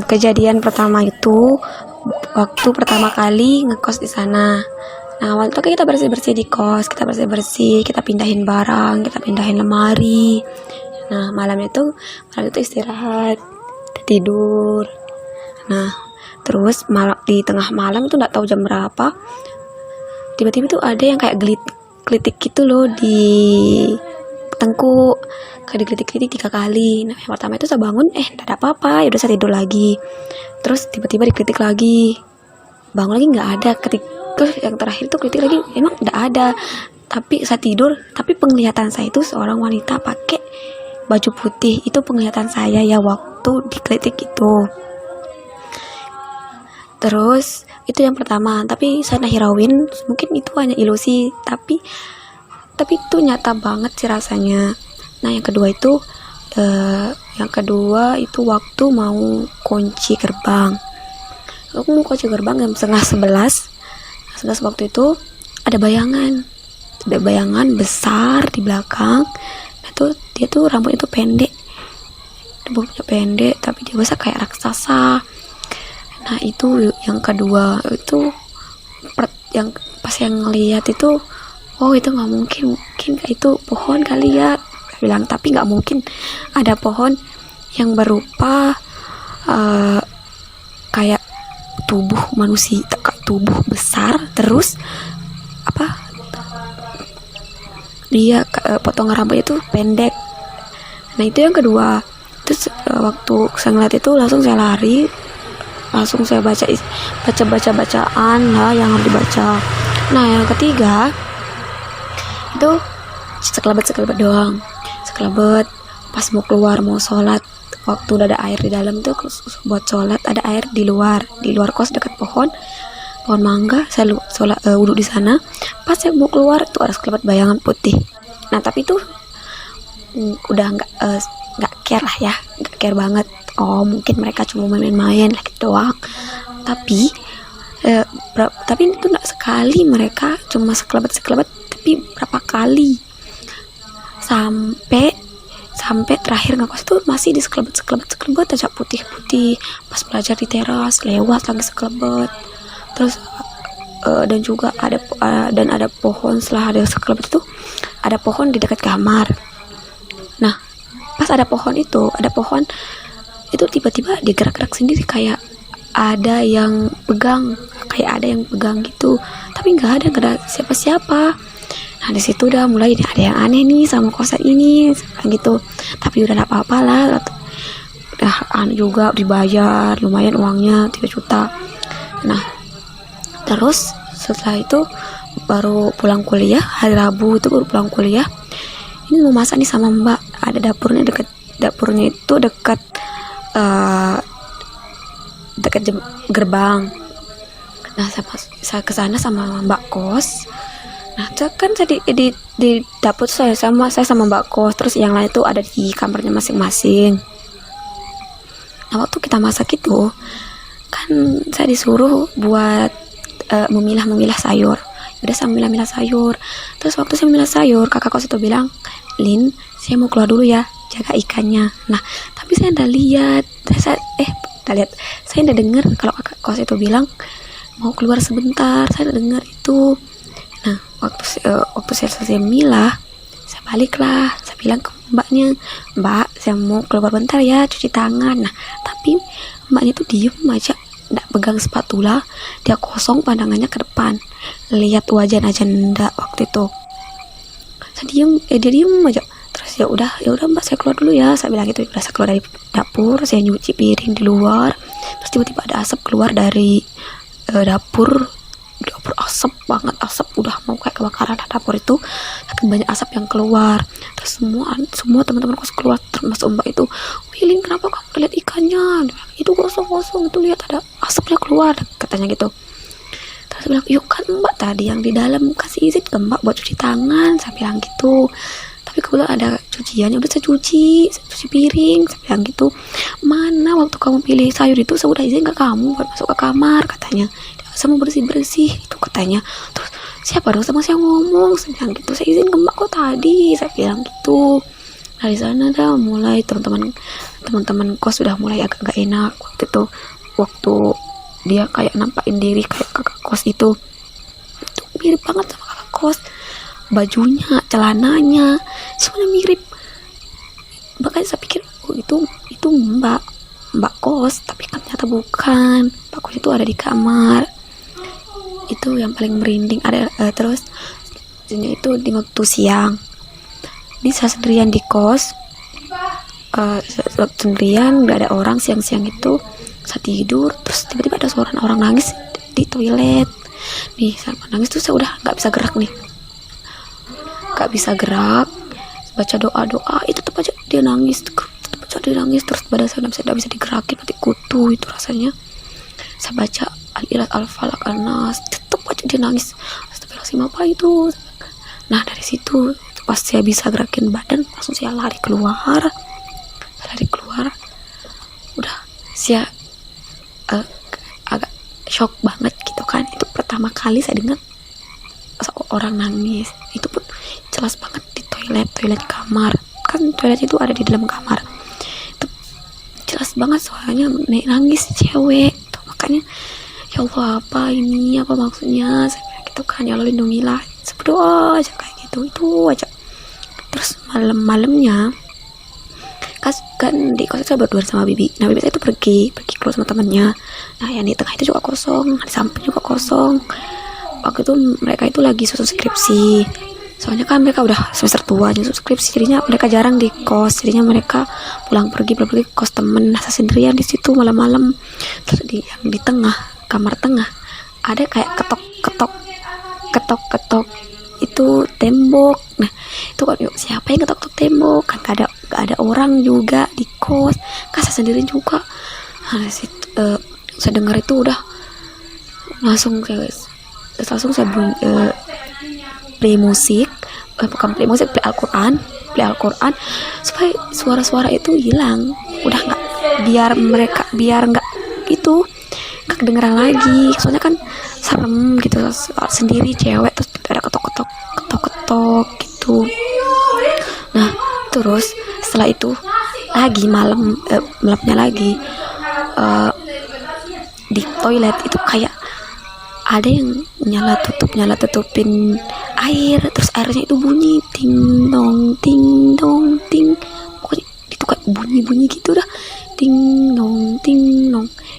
Kejadian pertama itu waktu pertama kali ngekos di sana. Nah, awal itu kita bersih-bersih di kos, kita bersih-bersih, kita pindahin barang, kita pindahin lemari. Nah, malam itu istirahat, kita tidur. Nah, terus malam di tengah malam itu nggak tahu jam berapa, tiba-tiba tuh ada yang kayak gelitik gitu loh di tengkuk, kayak digelitik-gelitik 3 kali. Nah, yang pertama itu saya bangun, nggak ada apa-apa, ya udah saya tidur lagi. Terus tiba-tiba digelitik lagi, bangun lagi nggak ada. Terus yang terakhir tuh gelitik lagi, emang nggak ada. Tapi saya tidur, tapi penglihatan saya itu seorang wanita pakai baju putih. Itu penglihatan saya ya waktu digelitik itu. Terus itu yang pertama, tapi saya hirauin mungkin itu hanya ilusi, tapi itu nyata banget sih rasanya. Nah, yang kedua itu waktu mau kunci gerbang. Aku mau kunci gerbang jam 10:30. Waktu itu ada bayangan besar di belakang. Nah, dia tuh rambutnya tuh pendek, tapi dia besar kayak raksasa. Nah, itu yang kedua itu yang pas yang ngeliat itu, oh itu nggak mungkin kayak itu pohon kali ya, saya bilang. Tapi nggak mungkin ada pohon yang berupa kayak tubuh manusia, tubuh besar, terus dia potongan rambutnya itu pendek. Nah, itu yang kedua. Terus waktu saya ngeliat itu langsung saya lari, langsung saya bacaan lah yang harus dibaca. Nah, yang ketiga itu sekelebat doang. Sekelebat pas mau keluar mau sholat, waktu udah ada air di dalam tuh buat sholat, ada air di luar kos dekat pohon mangga. Saya sholat wudhu di sana. Pas saya mau keluar tuh ada sekelebat bayangan putih. Nah, tapi itu udah nggak care banget. Oh, mungkin mereka cuma main-main lah gitu doang. Tapi itu nggak sekali, mereka cuma sekelebat, tapi berapa kali sampai terakhir ngekos tuh masih di sekelebat aja putih. Pas belajar di teras lewat lagi sekelebat. Terus dan juga ada pohon. Setelah ada sekelebat itu ada pohon di dekat kamar. Nah, pas ada pohon itu tiba-tiba dia gerak-gerak sendiri, kayak ada yang pegang gitu, tapi nggak ada siapa-siapa. Nah, di situ udah mulai ada yang aneh nih sama kosan ini gitu. Tapi udah nggak apa-apa lah, udah juga dibayar lumayan uangnya 3 juta. Nah, terus setelah itu baru pulang kuliah, hari Rabu itu baru pulang kuliah. Ini mau masak nih sama Mbak, ada dapurnya itu dekat gerbang. Nah, saya kesana sama Mbak kos. Nah, kan saya di dapur saya sama Mbak kos, terus yang lain itu ada di kamarnya masing-masing. Nah, waktu kita masak itu kan saya disuruh buat memilah sayur. Udah saya memilah sayur. Terus waktu saya memilah sayur, kakak kos itu bilang, "Lin, saya mau keluar dulu ya, jaga ikannya." Nah, tapi saya udah lihat, saya udah dengar kalau kakak kos itu bilang mau keluar sebentar. Saya udah dengar itu. Nah, waktu saya selesai milah, saya baliklah, saya bilang ke mbaknya, "Mbak, saya mau keluar bentar ya, cuci tangan." Nah, tapi mbaknya tuh diem aja, nggak pegang spatula, dia kosong pandangannya ke depan, lihat wajan aja ndak waktu itu. Dia diem aja. Terus ya udah Mbak, saya keluar dulu ya, saya bilang gitu. Udah, saya keluar dari dapur, saya nyuci piring di luar. Terus tiba-tiba ada asap keluar dari dapur asap banget, udah mau kayak kebakaran dapur itu, saking banyak asap yang keluar. Terus semua teman-teman kos keluar, termasuk Mbak itu. "Wilin, kenapa kamu lihat ikannya?" "Itu kosong, itu lihat ada asapnya keluar," katanya gitu. Terus bilang, "Yuk kan Mbak tadi yang di dalam kasih izin ke Mbak buat cuci tangan," saya bilang gitu. "Tapi kebetulan ada cuciannya, udah saya cuci piring," saya bilang gitu. "Mana waktu kamu pilih sayur itu saya udah izin ke kamu buat masuk ke kamar," katanya. "Saya mau bersih itu," katanya. "Terus siapa dong sama saya ngomong?" Saya bilang gitu. "Saya izin ke Mbak kok tadi," saya bilang gitu. Nah di sana dah mulai teman-teman kos sudah mulai agak gak enak waktu itu, waktu dia kayak nampakin diri kayak kakak kos itu mirip banget sama kakak kos, bajunya, celananya semuanya mirip. Makanya saya pikir oh, itu mbak kos, tapi kan ternyata bukan. Mbak kos itu ada di kamar. Itu yang paling merinding. Ada terus itu di waktu siang, bisa sendirian di kos, sendirian gak ada orang. Siang-siang itu saya tidur, terus tiba-tiba ada suara orang nangis di toilet nih. Saat nangis tuh saya udah nggak bisa gerak nih, nggak bisa gerak, baca doa itu tetap aja dia nangis, terus badan saya nggak bisa digerakin, mati kutu itu rasanya. Saya baca al-ilas al-falak an-nas, tetap aja dia nangis. Astagfirullahaladzim, apa itu? Nah dari situ pas saya bisa gerakin badan, langsung saya lari keluar. Udah saya agak shock banget gitu kan. Itu pertama kali saya dengar orang nangis, itu pun jelas banget di toilet kamar. Kan toilet itu ada di dalam kamar, itu jelas banget suaranya nangis cewek tuh. Makanya ya Allah, apa ini, apa maksudnya, saya bilang gitu kan, ya Allah lindungilah, saya berdoa aja kayak gitu, itu aja. Terus malamnya kan di kos saya berdua sama bibi. Nah bibi saya itu pergi keluar sama temannya. Nah yang di tengah itu juga kosong, di samping juga kosong. Waktu itu mereka itu lagi susun skripsi, soalnya kan mereka udah semester tua nyusun skripsi, jadinya mereka jarang di kos, jadinya mereka pulang pergi ke kos temen. Nah saya sendirian di situ malam-malam. Terus yang di tengah, kamar tengah, ada kayak ketok itu tembok. Nah itu kan siapa yang ketok tembok, kan gak ada orang juga di kos, kan saya sendiri juga. Nah saya dengar itu udah langsung saya play musik, play Al-Quran supaya suara-suara itu hilang, udah nggak, biar nggak gitu, nggak kedengeran lagi. Soalnya kan serem gitu, sendiri cewek terus ada ketok gitu. Nah terus setelah itu lagi malamnya lagi, di toilet itu kayak ada yang nyala tutupin air, terus airnya itu bunyi ting dong pokoknya itu kayak bunyi gitu dah, ting dong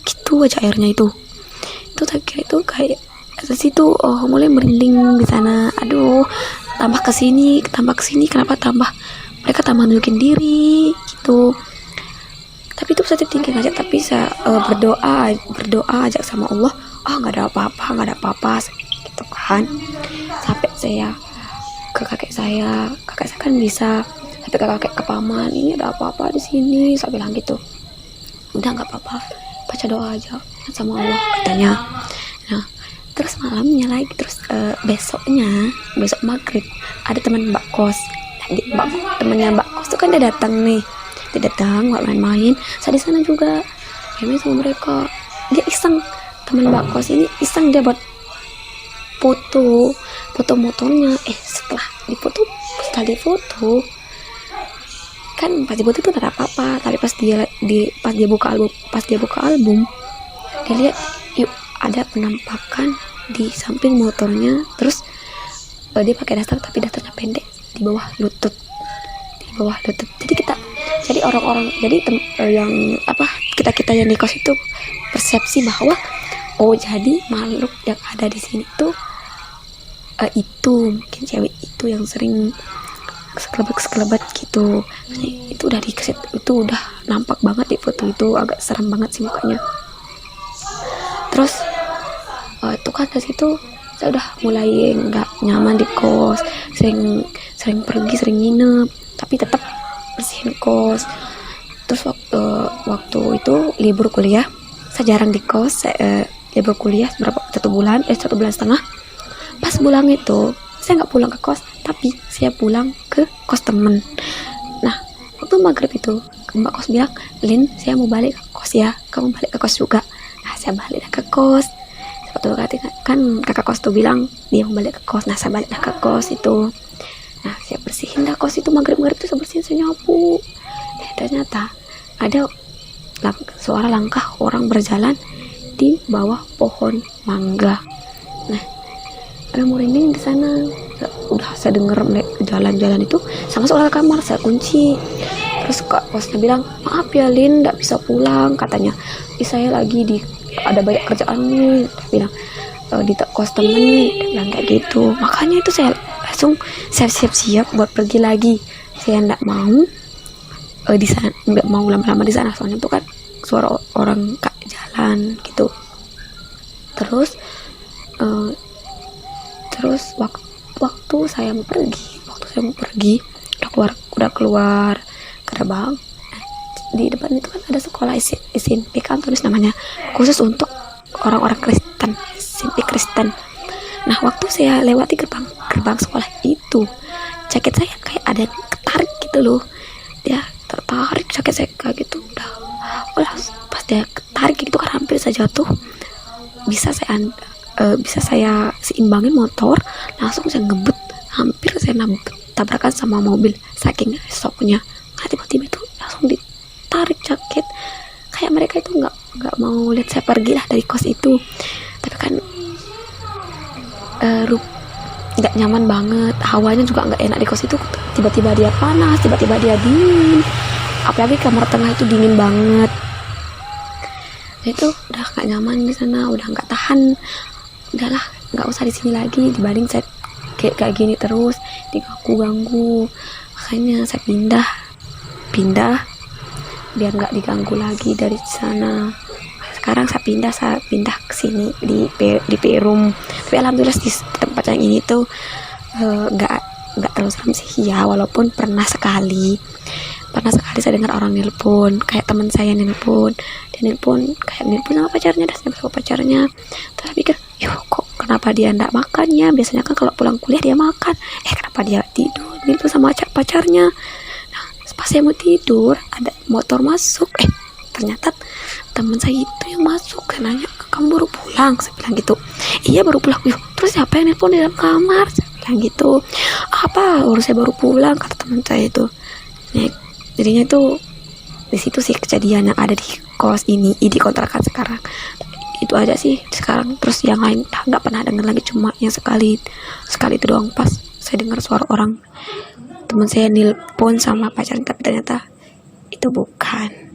gitu aja airnya itu tak kira itu kayak dari situ mulai merinding di sana. Aduh, tambah kesini kenapa mereka tambah nunjukin diri gitu. Tapi itu positive thinking aja, tapi saya berdoa aja sama Allah, nggak ada apa-apa gitu kan. Sampai saya ke kakek saya kan bisa, sampai ke kakek ke paman, ini ada apa-apa di sini, saya bilang gitu. Udah nggak apa-apa, baca doa aja sama Allah katanya. Nah terus malamnya lagi, terus besok maghrib ada teman mbak kos. Temannya mbak kos tuh kan dia datang buat main-main. Saya di sana juga main sama mereka. Dia iseng, teman mbak kos ini iseng, dia buat foto motornya. Setelah difoto kan pas difoto itu tidak ada apa-apa, tapi pas dia buka album dia lihat ada penampakan di samping motornya. Terus dia pakai daster, tapi dasternya pendek, di bawah lutut. Jadi orang-orang, yang kita yang di kos itu persepsi bahwa jadi makhluk yang ada di sini tuh itu mungkin cewek itu yang sering sekelebat gitu. Itu udah dikeset, itu udah nampak banget di foto itu, agak serem banget sih mukanya. Terus itu kan dari situ saya udah mulai nggak nyaman di kos, sering pergi, sering nginep, tapi tetap bersihin kos. Terus waktu itu libur kuliah, saya jarang di kos. Libur kuliah satu bulan setengah. Pas pulang itu saya nggak pulang ke kos, tapi saya pulang ke kos temen. Nah waktu maghrib itu mbak kos bilang, Lin, saya mau balik ke kos ya, kamu balik ke kos juga. Nah saya balik ke kos. Waktu kan kakak kos tuh bilang dia mau balik ke kos. Nah saya balik ke kos itu. Nah saya bersihin dah kos itu, maghrib tuh saya bersihin, saya nyapu. Ternyata ada suara langkah orang berjalan di bawah pohon mangga. Nah ada merinding di sana. Udah saya denger jalan-jalan itu, sama masuk ke kamar, saya kunci. Terus kak kosnya bilang, maaf ya Lin, nggak bisa pulang katanya. Saya lagi ada banyak kerjaan nih, dia bilang, di kos temen, dia bilang kayak gitu. Makanya itu saya langsung siap-siap buat pergi lagi. Saya nggak mau di sana, nggak mau lama-lama di sana, soalnya itu kan suara orang kak jalan gitu. Terus waktu saya mau pergi udah keluar gerbang. Di depan itu kan ada sekolah SMP Kantonis namanya, khusus untuk orang-orang Kristen, SMP Kristen. Nah waktu saya lewati gerbang sekolah itu, jaket saya kayak ada yang ketarik gitu loh, dia tertarik jaket saya kayak gitu. Udah pas dia ketarik gitu kan, hampir saya jatuh. Bisa saya seimbangin motor, langsung saya ngebut, hampir saya tabrakan sama mobil saking shocknya. Nah tiba-tiba itu langsung ditarik jaket, kayak mereka itu nggak mau lihat saya pergi lah dari kos itu. Tapi kan nggak nyaman banget, hawanya juga nggak enak di kos itu. Tiba-tiba dia panas, tiba-tiba dia dingin, apalagi kamar tengah itu dingin banget. Itu udah nggak nyaman di sana, udah nggak tahan. Udahlah, nggak usah di sini lagi, dibanding saya kayak gini terus diganggu. Makanya saya pindah biar nggak diganggu lagi dari sana. Sekarang saya pindah ke sini di Perum. Tapi alhamdulillah di tempat yang ini tuh nggak terlalu serem sih ya, walaupun pernah sekali saya dengar orang nelpon, kayak teman saya nelpon sama pacarnya, terus pikir, kok kenapa dia ndak makan ya, biasanya kan kalau pulang kuliah dia makan, kenapa dia tidur itu sama pacarnya. Nah pas saya mau tidur, ada motor masuk, ternyata teman saya itu yang masuk. Saya nanya, kamu baru pulang? Saya bilang gitu. Iya baru pulang. Terus siapa yang nelpon di dalam kamar? Saya bilang gitu. Apa urus saya baru pulang, kata teman saya itu. Jadinya itu di situ sih kejadian yang ada di kos ini, di kontrakan sekarang. Itu aja sih sekarang. Terus yang lain nggak pernah dengar lagi, cuma yang sekali itu doang, pas saya dengar suara orang teman saya nelpon sama pacarnya, tapi ternyata itu bukan.